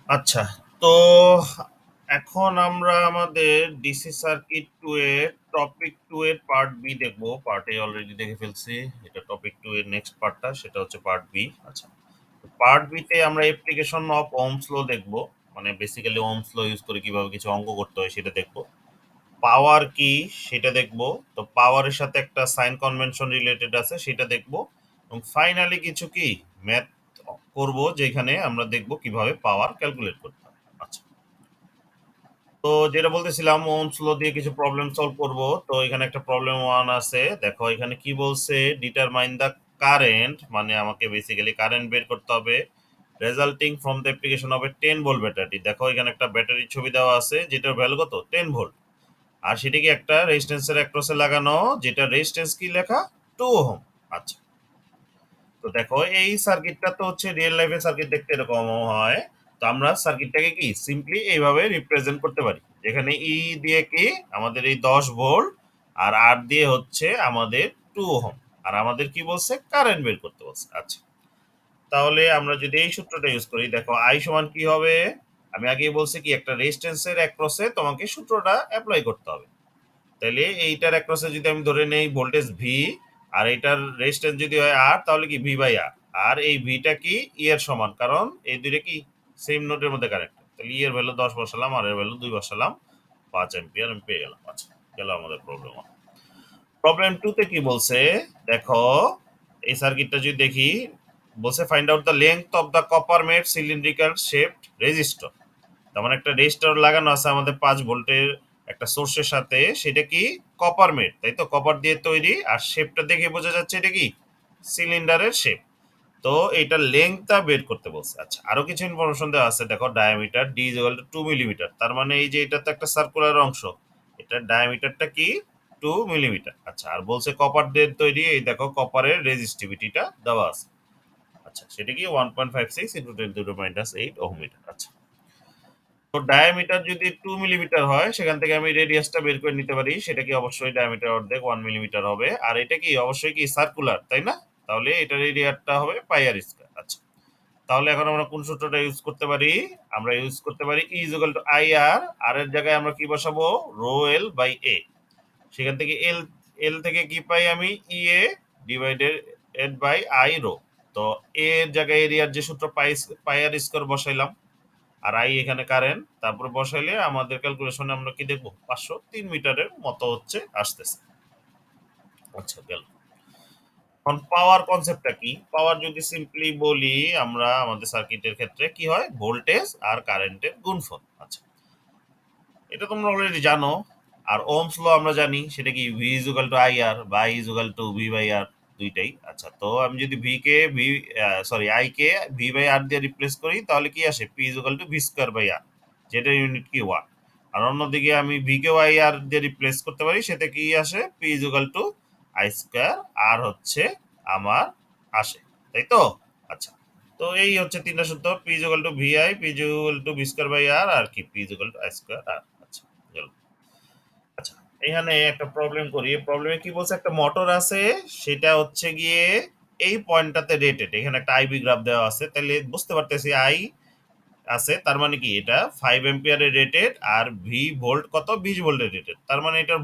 আচ্ছা, তো এখন আমরা আমাদের ডিসি সার্কিট 2 এর টপিক 2 এর পার্ট বি দেখব। পার্ট এ অলরেডি দেখে ফেলছি। এটা টপিক 2 এর নেক্সট পার্টটা, সেটা হচ্ছে পার্ট বি। আচ্ছা, পার্ট বি তে আমরা অ্যাপ্লিকেশন অফ ওহমস ল দেখব। মানে বেসিক্যালি ওহমস ল ইউজ করে কিভাবে কিছু অঙ্ক করতে হয় সেটা দেখব। পাওয়ার কি সেটা দেখব। তো পাওয়ারের সাথে একটা সাইন কনভেনশন রিলেটেড আছে সেটা দেখব। এবং ফাইনালি কিছু কি ম্যাথ করব, যেখানে আমরা দেখব কিভাবে পাওয়ার ক্যালকুলেট করতে হয়। আচ্ছা, তো যেটা বলতেছিলাম ওহমস ল দিয়ে কিছু প্রবলেম সলভ করব। তো এখানে একটা প্রবলেম 1 আছে। দেখো এখানে কি বলছে, ডিটারমাইন দ্য কারেন্ট, মানে আমাকে বেসিক্যালি কারেন্ট বের করতে হবে resulting from the application of A 10 volt battery. দেখো এখানে একটা ব্যাটারির ছবি দেওয়া আছে যেটার ভ্যালু কত, 10 ভোল্ট। আর সেটা কি একটা রেজিস্ট্যান্সের অ্যাক্রসে লাগানো, যেটা রেজিস্ট্যান্স কি লেখা, 2 ওহম। আচ্ছা, তো দেখো এই সার্কিটটা তো হচ্ছে রিয়েল লাইফের সার্কিট দেখতে এরকম হয়। তো আমরা সার্কিটটাকে কি সিম্পলি এইভাবে রিপ্রেজেন্ট করতে পারি, যেখানে ই দিয়ে কি আমাদের এই 10 ভোল্ট, আর আর দিয়ে হচ্ছে আমাদের 2 ওহম। আর আমাদের কি বলছে, কারেন্ট বের করতে বলছে। আচ্ছা, তাহলে আমরা যদি এই সূত্রটা ইউজ করি, দেখো আই সমান কি হবে, আমি আগেই বলছি কি একটা রেজিস্ট্যান্সের অ্যাক্রসে তোমাকে সূত্রটা অ্যাপ্লাই করতে হবে। তাহলে এইটার অ্যাক্রসে যদি আমি ধরে নেই ভোল্টেজ ভি, আর এইটার রেজিস্ট্যান্স যদি হয় আর, তাহলে কি ভি বাই আর। আর এই ভিটা কি ই এর সমান, কারণ এই দুইটা কি সেম নোটের মধ্যে কানেক্ট। তাহলে ই এর ভ্যালু 10 বসালাম, আর এর ভ্যালু 2 বসালাম, 5 অ্যাম্পিয়ার আমি পেয়ে গেলাম। আচ্ছা, গেল আমাদের প্রবলেম। প্রবলেম 2 তে কি বলছে, দেখো এই সার্কিটটা যদি দেখি, বলছে find out the length of the copper made cylindrical shaped resistor. তার মানে একটা রেজিস্টার লাগানো আছে আমাদের 5 ভোল্টের একটা সোর্সের সাথে, সেটা কি কপার মেড, তাই তো, কপার দিয়ে তৈরি। আর শেপটা দেখে বোঝা যাচ্ছে এটা কি সিলিন্ডারের শেপ। তো এইটার লেংথটা বের করতে বলছে। আচ্ছা, আরো কিছু ইনফরমেশন দেওয়া আছে। দেখো diameter D is equal two 2 millimetre. তার মানে এই যে এটা তো একটা সার্কুলার অংশ, এটার ডায়ামিটারটা কি 2 মিলিমিটার। আচ্ছা, আর বলছে কপার দিয়ে তৈরি, এই দেখো কপারের রেজিস্টিভিটিটা দেওয়া আছে। আচ্ছা, সেটা কি 1.56 ইন্টু 10⁻⁸ ওহম মিটার। আচ্ছা, তো ডায়ামিটার যদি 2 মিলিমিটার হয়, সেখান থেকে আমি রেডিয়াসটা বের করে নিতে পারি, সেটা কি অবশ্যই ডায়ামিটার অর্ধেক 1 মিলিমিটার হবে। আর এটা কি অবশ্যই কি সার্কুলার, তাই না? তাহলে এটার এরিয়াটা হবে পাই আর স্কয়ার। আচ্ছা, তাহলে এখন আমরা কোন সূত্রটা ইউজ করতে পারি, আমরা ইউজ করতে পারি ই ইজ ইকুয়াল টু আই আর। আর এর জায়গায় আমরা কি বসাবো, রো এল বাই এ। সেখান থেকে এল, এল থেকে কি পাই আমি, ই এ ডিভাইডেড বাই আই রো। তো এ এর জায়গায় এরিয়ার যে সূত্র পাই, পাই আর স্কয়ার বসাইলাম, আর আই এখানে কারেন্ট, তারপরে বসাইলে আমাদের ক্যালকুলেশনে আমরা কি দেখবো, 503 মিটারের মতো হচ্ছে আসতেছে। আচ্ছা, গেল। এখন পাওয়ার কনসেপ্টটা কি, পাওয়ার যদি সিম্পলি বলি আমরা আমাদের সার্কিটের ক্ষেত্রে কি হয়, ভোল্টেজ আর কারেন্টের গুণফল। আচ্ছা, এটা তোমরা অলরেডি জানো। আর ওহমস ল আমরা জানি, সেটা কি V is equal to I R বা I is equal to V by R, দুইটাই। আচ্ছা, তো আমি যদি ভি কে ভি, সরি আই কে ভি বাই আর দিয়ে রিপ্লেস করি, তাহলে কি আসে, P is equal to V square by R, যেটা ইউনিট কি ওয়াট। আর অন্যদিকে আমি ভি কে আই আর দিয়ে রিপ্লেস করতে পারি, সেটা কি আসে, P is equal to I square R হচ্ছে আমার আসে, তাই তো। আচ্ছা, তো এই হচ্ছে তিনটা সূত্র, P is equal to V I, P is equal to V square by R, আর কি P is equal to I square R. আচ্ছা, গেল। আচ্ছা, এখানে একটা প্রবলেম করি। প্রবলেমে কি বলছে, একটা মোটর আছে, সেটা হচ্ছে গিয়ে এই পয়েন্টটাতে রেটেড। এখানে একটা আইবি গ্রাফ দেওয়া আছে, তাহলে বুঝতে পারতেছি আই আছে, তার মানে কি এটা 5 এম্পিয়ারের রেটেড, আর ভি ভোল্ট কত, 20 ভোল্টের রেটেড। তার মানে এটার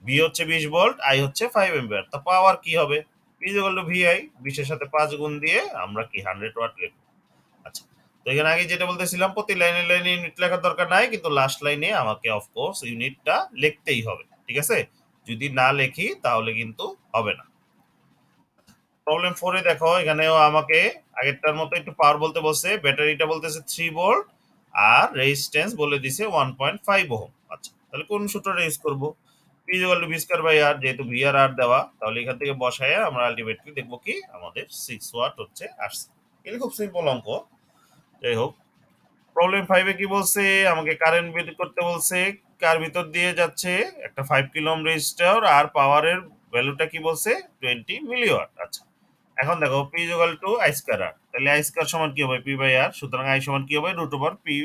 ভি হচ্ছে 20 ভোল্ট, আই হচ্ছে 5 এম্পিয়ার। তা পাওয়ার কি হবে, P equal to V I, 20-এর সাথে 5 গুণ দিয়ে আমরা কি 100 ওয়াট লিখবো। আচ্ছা, তো এখানে আগে যেটা বলতেছিলাম, প্রতি লাইনে লাইনে ইউনিট লেখার দরকার নাই, কিন্তু লাস্ট লাইনে আমাকে অফকোর্স ইউনিটটা লিখতেই হবে, ঠিক আছে। যদি না লেখি তাহলে কিন্তু হবে না। প্রবলেম 4-এ দেখো, এখানেও আমাকে আগেরটার মতো একটু পাওয়ার বলতে বলছে। ব্যাটারিটা বলতেছে 3 ভোল্ট, আর রেজিস্ট্যান্স বলে দিছে 1.5 ওহম। আচ্ছা, তাহলে কোন সূত্রটা ইউজ করবো, P equal to V square by R, যেহেতু ভি আর আর দেওয়া, তাহলে এখান থেকে বসায় আমরা আলটিমেটলি দেখবো কি আমাদের 6 ওয়াট হচ্ছে আসছে। এটা খুব সিম্পল অঙ্ক। যাই হোক, প্রবলেম 5-এ কি বলছে, আমাকে কারেন্ট বের করতে বলছে। কার ভিতর দিয়ে যাচ্ছে, একটা 5 কিলো ওহম রেজিস্টার, আর পাওয়ারের ভ্যালুটা কি বলছে, 20 মিলিওয়াট। আচ্ছা, এখন দেখো P equal to I square R, তাহলে আই স্কয়ার সমান কি হবে, পি বাই আর। সুতরাং আই সমান কি হবে, রুট ওভার পি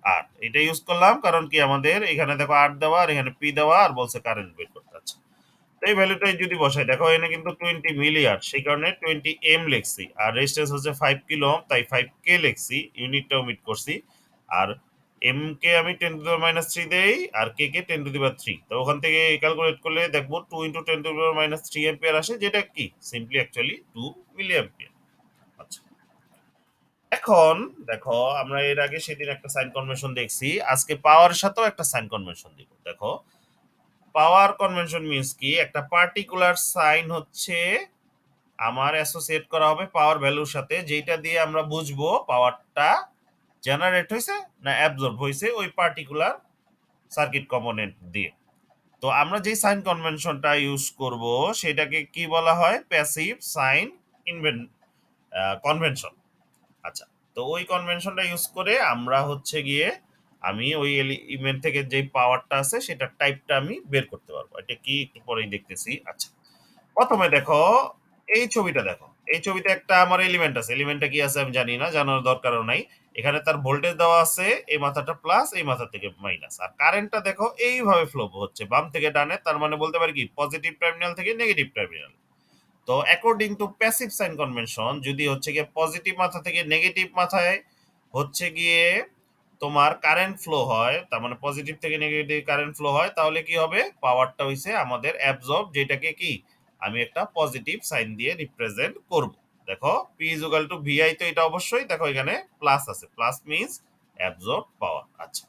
আর। এটা ইউজ করলাম কারণ কি আমাদের এখানে দেখো আর দেওয়া, আর এখানে পি দেওয়া, আর বলছে কারেন্ট বের করতে। আচ্ছা, তো এই ভ্যালুটাই যদি বসাই, দেখো এখানে কিন্তু 20 মিলিয়ার, সেই কারণে 20 m লিখছি, আর রেজিস্ট্যান্স হচ্ছে 5 কিলো ওহম, তাই 5K লিখছি, ইউনিটটা ওমিট করছি। আর এম কে আমি 10⁻³ দেই, আর কে কে 10⁻³ তো ওখান থেকে ক্যালকুলেট করলে দেখবো 2 × 10⁻³ এম্পিয়ার আসে, যেটা কি সিম্পলি অ্যাকচুয়ালি 2 মিলি অ্যাম্পিয়ার। আচ্ছা, এখন দেখো আমরা এর আগে সেদিন একটা সাইন কনভেনশন দেখছি, আজকে পাওয়ারের সাথেও একটা সাইন কনভেনশন দিব। দেখো, পাওয়ার কনভেনশন মিন্স কি, একটা পার্টিকুলার সাইন হচ্ছে আমার অ্যাসোসিয়েট করা হবে পাওয়ার ভ্যালুর সাথে, যেটা দিয়ে আমরা বুঝবো পাওয়ারটা জেনারেট হয়েছে না অ্যাবজর্ব হয়েছে ওই পার্টিকুলার সার্কিট কম্পোনেন্ট দিয়ে। তো আমরা যে সাইন কনভেনশনটা ইউজ করব সেটাকে কি বলা হয়, প্যাসিভ সাইন ইনভেন কনভেনশন। আচ্ছা, তো ওই কনভেনশনটা ইউজ করে আমরা হচ্ছে গিয়ে আমি ওই এলিমেন্ট থেকে যে পাওয়ারটা আছে সেটার টাইপটা আমি বের করতে পারবো। এটা কি একটু পরেই দেখতেছি। আচ্ছা, প্রথমে দেখো এই ছবিটা দেখো, এই ছবিতে একটা আমার এলিমেন্ট আছে, এলিমেন্টটা কি আছে আমি জানি না, জানার দরকারও নাই। এখানে তার ভোল্টেজ দেওয়া আছে, এই মাথাটা প্লাস, এই মাথা থেকে মাইনাস, আর কারেন্টটা দেখো এইভাবে ফ্লো হচ্ছে বাম থেকে ডানে, তার মানে বলতে পারি কি পজিটিভ টার্মিনাল থেকে নেগেটিভ টার্মিনাল। তো according to passive sign convention, যদি হচ্ছে গিয়ে পজিটিভ মাথা থেকে নেগেটিভ মাথায় হচ্ছে গিয়ে তোমার কারেন্ট ফ্লো হয়, তার মানে পজিটিভ থেকে নেগেটিভ কারেন্ট ফ্লো হয়, তাহলে কি হবে, পাওয়ারটা হইছে আমাদের অ্যাবজর্ব, যেটাকে কি আমি একটা পজিটিভ সাইন দিয়ে রিপ্রেজেন্ট করব। দেখো P is equal to VI, তো এটা অবশ্যই দেখো এখানে প্লাস আছে, প্লাস মিন্স অ্যাবজর্ব পাওয়ার। আচ্ছা,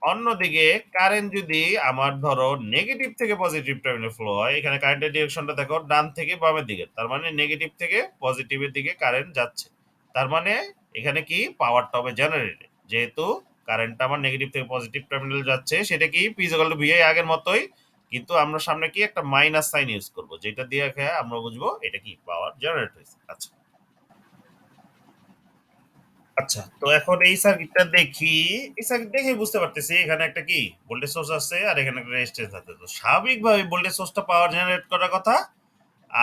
অন্যদিকে কারেন্ট যদি আমার ধরো নেগেটিভ থেকে পজিটিভ টার্মিনালে ফ্লো হয়, এখানে কারেন্টের ডিরেকশনটা দেখো ডান থেকে বামের দিকে, তার মানে নেগেটিভ থেকে পজিটিভের দিকে কারেন্ট যাচ্ছে, তার মানে এখানে কি পাওয়ারটা হবে জেনারেটেড, যেহেতু কারেন্টটা আমার নেগেটিভ থেকে পজিটিভ টার্মিনালে যাচ্ছে, সেটা কি পি ইকুয়াল টু ভিআই আগের মতোই, কিন্তু আমরা সামনে কি একটা মাইনাস সাইন ইউজ করব, যেটা দিয়ে আমরা বুঝবো এটা কি পাওয়ার জেনারেট হয়েছে। আচ্ছা, আচ্ছা, তো এখন এই সার্কিটটা দেখি, এই সার্কিট দেখে বুঝতে পারতেছি এখানে একটা কি ভোল্টেজ সোর্স আছে, আর এখানে একটা রেজিস্ট্যান্স আছে, তো স্বাভাবিকভাবে ভোল্টেজ সোর্সটা পাওয়ার জেনারেট করার কথা,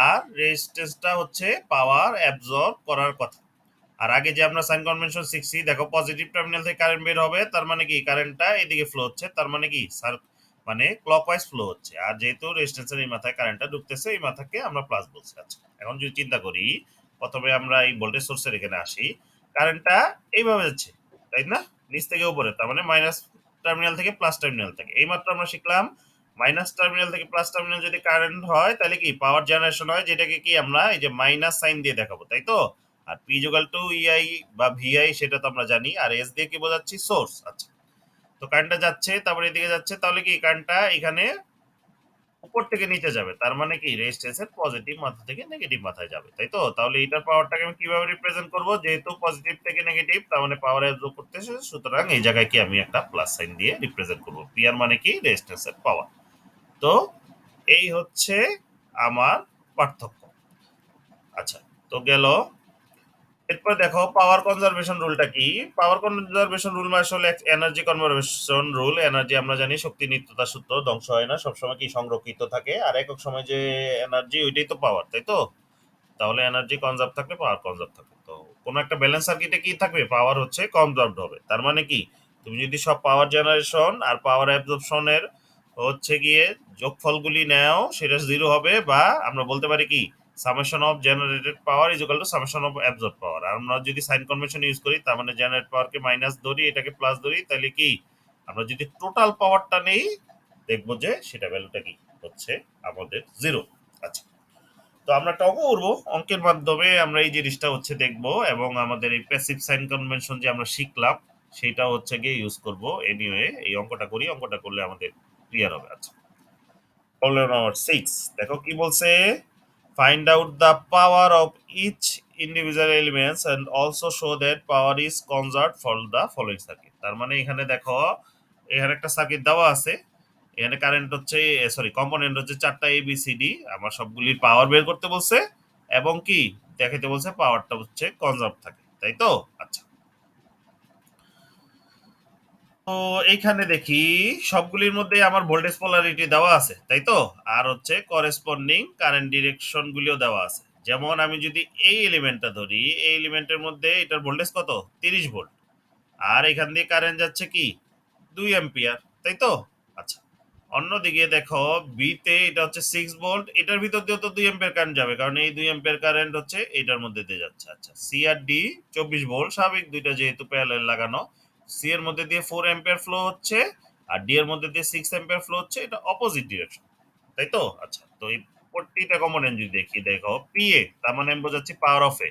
আর রেজিস্ট্যান্সটা হচ্ছে পাওয়ার অ্যাবজর্ব করার কথা। আর আগে যে আমরা সাইন কনভেনশন শিখছি, দেখো পজিটিভ টার্মিনাল থেকে কারেন্ট বের হবে, তার মানে কি কারেন্টটা এদিকে ফ্লো হচ্ছে, তার মানে কি স্যার মানে ক্লকওয়াইজ ফ্লো হচ্ছে, আর যেহেতু রেজিস্ট্যান্সের এই মাথায় কারেন্টটা ঢুকতেছে, এই মাথাকে আমরা প্লাস বলছি। আচ্ছা, এখন যদি চিন্তা করি, প্রথমে আমরা এই ভোল্টেজ সোর্সের এখানে আসি, কারেন্টটা এইভাবে যাচ্ছে, তাই না, নিচ থেকে উপরে, তার মানে মাইনাস টার্মিনাল থেকে প্লাস টার্মিনাল থেকে, এইমাত্র আমরা শিখলাম মাইনাস টার্মিনাল থেকে প্লাস টার্মিনাল যদি কারেন্ট হয় তাহলে কি পাওয়ার জেনারেশন হয়, যেটাকে কি আমরা এই যে মাইনাস সাইন দিয়ে দেখাবো, তাই তো। আর পি ইকুয়াল টু ইআই বা ভিআই সেটা তো আমরা জানি, আর এস দিয়ে কি বোঝাচ্ছি, সোর্স। আচ্ছা, তো কারেন্টটা যাচ্ছে, তারপরে এদিকে যাচ্ছে, তাহলে কি কারেন্টটা এখানে উপর থেকে নিচে যাবে, তার মানে কি রেজিস্ট্যান্সের পজিটিভ মাথা থেকে নেগেটিভ মাথায় যাবে, তাই তো। তাহলে এটার পাওয়ারটাকে আমি কিভাবে রিপ্রেজেন্ট করব, যেহেতু পজিটিভ থেকে নেগেটিভ, তার মানে পাওয়ার অ্যাবজর্ব করতেছে, সুতরাং এই জায়গায় কি আমি একটা প্লাস সাইন দিয়ে রিপ্রেজেন্ট করব, পি আর মানে কি রেজিস্ট্যান্সের পাওয়ার। তো এই হচ্ছে আমার পার্থক্য। আচ্ছা, তো গেল। এরপর দেখো পাওয়ার কনজারভেশন রুলটা কি। পাওয়ার কনজারভেশন রুল মানে আসলে এনার্জি কনজারভেশন রুল। এনার্জি আমরা জানি শক্তি নিত্যতা সূত্র, ধ্বংস হয় না, সবসময় কি সংরক্ষিত থাকে, আর একক সময় যে এনার্জি ওইটাই তো পাওয়ার, তাই তো। তাহলে এনার্জি কনজার্ভ থাকলে পাওয়ার কনজার্ভ থাকবে, তো কোনো একটা ব্যালেন্স সার্কিটে কি থাকবে, পাওয়ার হচ্ছে কনজার্ভড হবে, তার মানে কি তুমি যদি সব পাওয়ার জেনারেশন আর পাওয়ার অ্যাবজর্পশনের হচ্ছে গিয়ে যোগফলগুলি নাও, সেটা জিরো হবে, বা আমরা বলতে পারি কি summation of generated power is equal to summation of absorb power. আর আমরা যদি সাইন কনভেনশন ইউজ করি, তার মানে জেনারেট পাওয়ারকে মাইনাস ধরি, এটাকে প্লাস ধরি, তাহলে কি আমরা যদি টোটাল পাওয়ারটা নেই, দেখবো যে সেটা ভ্যালুটা কি হচ্ছে আমাদের জিরো। আচ্ছা, তো আমরা একটা অঙ্ক করবো, অঙ্কের মাধ্যমে আমরা এই জিনিসটা হচ্ছে দেখবো, এবং আমাদের এই প্যাসিভ সাইন কনভেনশন যে আমরা শিখলাম সেটা হচ্ছে গিয়ে ইউজ করবো। এনিওয়ে এই অঙ্কটা করি, অঙ্কটা করলে আমাদের ক্লিয়ার হবে। আচ্ছা, প্রবলেম নাম্বার 6, দেখো কি বলছে, find out the power of each individual elements and also show that power is conserved for the following circuit. তার মানে এখানে দেখো এখানে একটা সার্কিট দেওয়া আছে, এখানে কারেন্ট হচ্ছে, সরি কম্পোনেন্ট হচ্ছে চারটা এ বি সি ডি, আমার সবগুলির পাওয়ার বের করতে বলছে, এবং কি দেখাইতে বলছে পাওয়ারটা হচ্ছে কনজার্ভ থাকে, তাই তো। আচ্ছা, তো এইখানে দেখি সবগুলির মধ্যে আমার ভোল্টেজ পোলারিটি দেওয়া আছে, তাই তো, আর হচ্ছে করেসপন্ডিং কারেন্ট ডিরেকশন গুলিও দেওয়া আছে। যেমন আমি যদি এই এলিমেন্টটা ধরি, এই এলিমেন্টের মধ্যে এটার ভোল্টেজ কত, 30 ভোল্ট, আর এখান দিয়ে কারেন্ট যাচ্ছে কি 2 অ্যাম্পিয়ার, তাই তো। আচ্ছা, অন্যদিকে দেখো বি তে এটা হচ্ছে 6 ভোল্ট, এটার ভিতর দিয়ে তো 2 অ্যাম্পিয়ার কারেন্ট যাবে, কারণ এই 2 অ্যাম্পিয়ার কারেন্ট হচ্ছে এটার মধ্যে দিয়ে যাচ্ছে। আচ্ছা, সি আর ডি 24 ভোল্ট, স্বাভাবিক, দুইটা যেহেতু প্যারালাল লাগানো। সি এর মধ্যে দিয়ে 4 অ্যাম্পিয়ার ফ্লো হচ্ছে, আর ডি এর মধ্যে দিয়ে 6 অ্যাম্পিয়ার ফ্লো হচ্ছে, এটা অপোজিট ডিরেকশন, তাই তো? আচ্ছা, তো এই প্রত্যেকটা কম্পোনেন্ট যদি দেখি, দেখো পি এ তার মানে আমি বোঝাচ্ছি পাওয়ার অফ এ,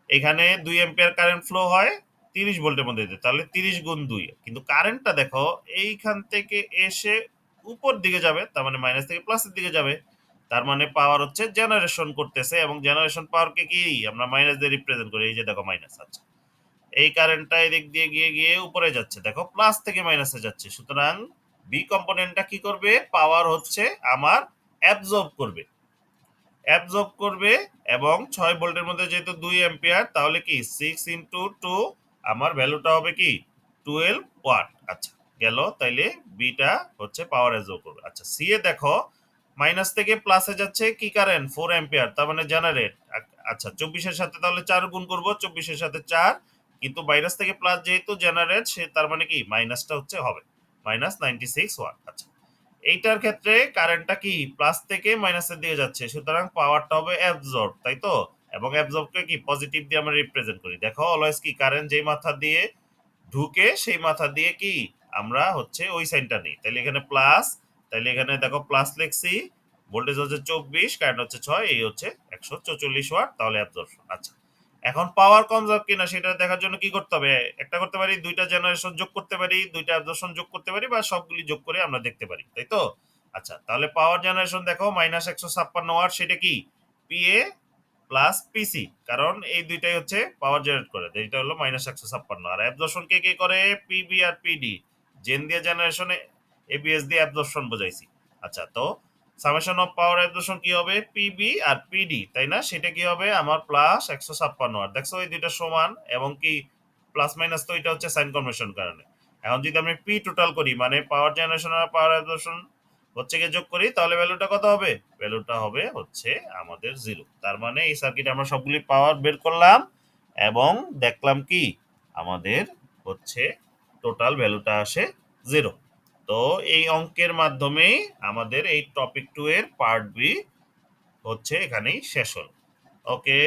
এখানে 2 অ্যাম্পিয়ার কারেন্ট ফ্লো হয় 30 ভোল্টের মধ্যে দিয়ে, তাহলে 30 গুণ 2, কিন্তু কারেন্টটা দেখো এইখান থেকে এসে উপর দিকে যাবে, তার মানে মাইনাস থেকে প্লাসের দিকে যাবে, তার মানে পাওয়ার হচ্ছে জেনারেশন করতেছে, এবং জেনারেশন পাওয়ারকে কি আমরা মাইনাস দিয়ে রিপ্রেজেন্ট করি, এই যে দেখো মাইনাস। আচ্ছা, এই কারেন্টটা এদিক দিয়ে গিয়ে গিয়ে উপরে যাচ্ছে, দেখো প্লাস থেকে মাইনাসে যাচ্ছে, সুতরাং বি কম্পোনেন্টটা কি করবে, পাওয়ার হচ্ছে আমার অ্যাবজর্ব করবে, এবং 6 ভোল্টের মধ্যে যেহেতু 2 অ্যাম্পিয়ার, তাহলে কি 6 × 2, আমার ভ্যালুটা হবে কি 12 ওয়াট। আচ্ছা, গেল, তাইলে বিটা হচ্ছে পাওয়ার অ্যাবজর্ব করবে। আচ্ছা, সি এ দেখো মাইনাস থেকে প্লাসে যাচ্ছে কি কারেন্ট, 4 অ্যাম্পিয়ার, তার মানে জেনারেট। আচ্ছা, 24-এর সাথে তাহলে 4 গুণ করবো, 24-এর সাথে 4, কিন্তু মাইনাস থেকে প্লাস যেহেতু জেনারেট, সে তার মানে কি মাইনাসটা হচ্ছে হবে -96 ওয়াট। আচ্ছা, এইটার ক্ষেত্রে কারেন্টটা কি প্লাস থেকে মাইনাসের দিকে যাচ্ছে, সুতরাং পাওয়ারটা হবে অ্যাবজর্ব, তাই তো? এবং অ্যাবজর্বকে কি পজিটিভ দিয়ে আমরা রিপ্রেজেন্ট করি, দেখো অলওয়েজ কি কারেন্ট যেই মাথা দিয়ে ঢুকে সেই মাথা দিয়ে কি আমরা হচ্ছে ওই সাইনটা নিই, তাহলে এখানে প্লাস, তাহলে এখানে দেখো প্লাস লিখছি, ভোল্টেজ হচ্ছে 24, কারেন্ট হচ্ছে 6, এই হচ্ছে 144 ওয়াট, তাহলে অ্যাবজর্পশন। আচ্ছা, এখন পাওয়ার কনজার্ভ কিনা সেটা দেখার জন্য কি করতে হবে, একটা করতে পারি, দুইটা জেনারেশন যোগ করতে পারি, দুইটা অ্যাবজর্পশন যোগ করতে পারি, বা সবগুলি যোগ করে আমরা দেখতে পারি, তাই তো? আচ্ছা, তাহলে পাওয়ার জেনারেশন দেখো -156 ওয়াট, সেটা কি পিএ প্লাস পিসি, কারণ এই দুইটাই হচ্ছে পাওয়ার জেনারেট করে, এটা হলো -156, আর অ্যাবজর্পশন কে কে করে, পিবি আর পিডি, জেন দিয়ে জেনারেশনে, এবিএস দিয়ে অ্যাবজর্পশন বোঝাইছি। আচ্ছা, তো সামেশন অফ পাওয়ার অ্যাবজর্পশন কি হবে, পিবি আর পিডি, তাই না? সেটা কি হবে আমার +156 ওয়াট, দেখছো এই দুইটা সমান, এবং কি প্লাস মাইনাস, তো এটা হচ্ছে সাইন কনভেনশন কারণে। এখন যদি আমি পি টোটাল করি, মানে পাওয়ার জেনারেশন আর পাওয়ার অ্যাবজর্পশন হচ্ছে গিয়ে যোগ করি, তাহলে ভ্যালুটা কত হবে, ভ্যালুটা হবে হচ্ছে আমাদের 0। তার মানে এই সার্কিটে আমরা সবগুলি পাওয়ার বের করলাম, এবং দেখলাম কি আমাদের হচ্ছে টোটাল ভ্যালুটা আসে 0। তো এই অঙ্কের মাধ্যমেই আমাদের এই টপিক 2 এর পার্ট বি হচ্ছে এখানেই শেষ হলো। ওকে।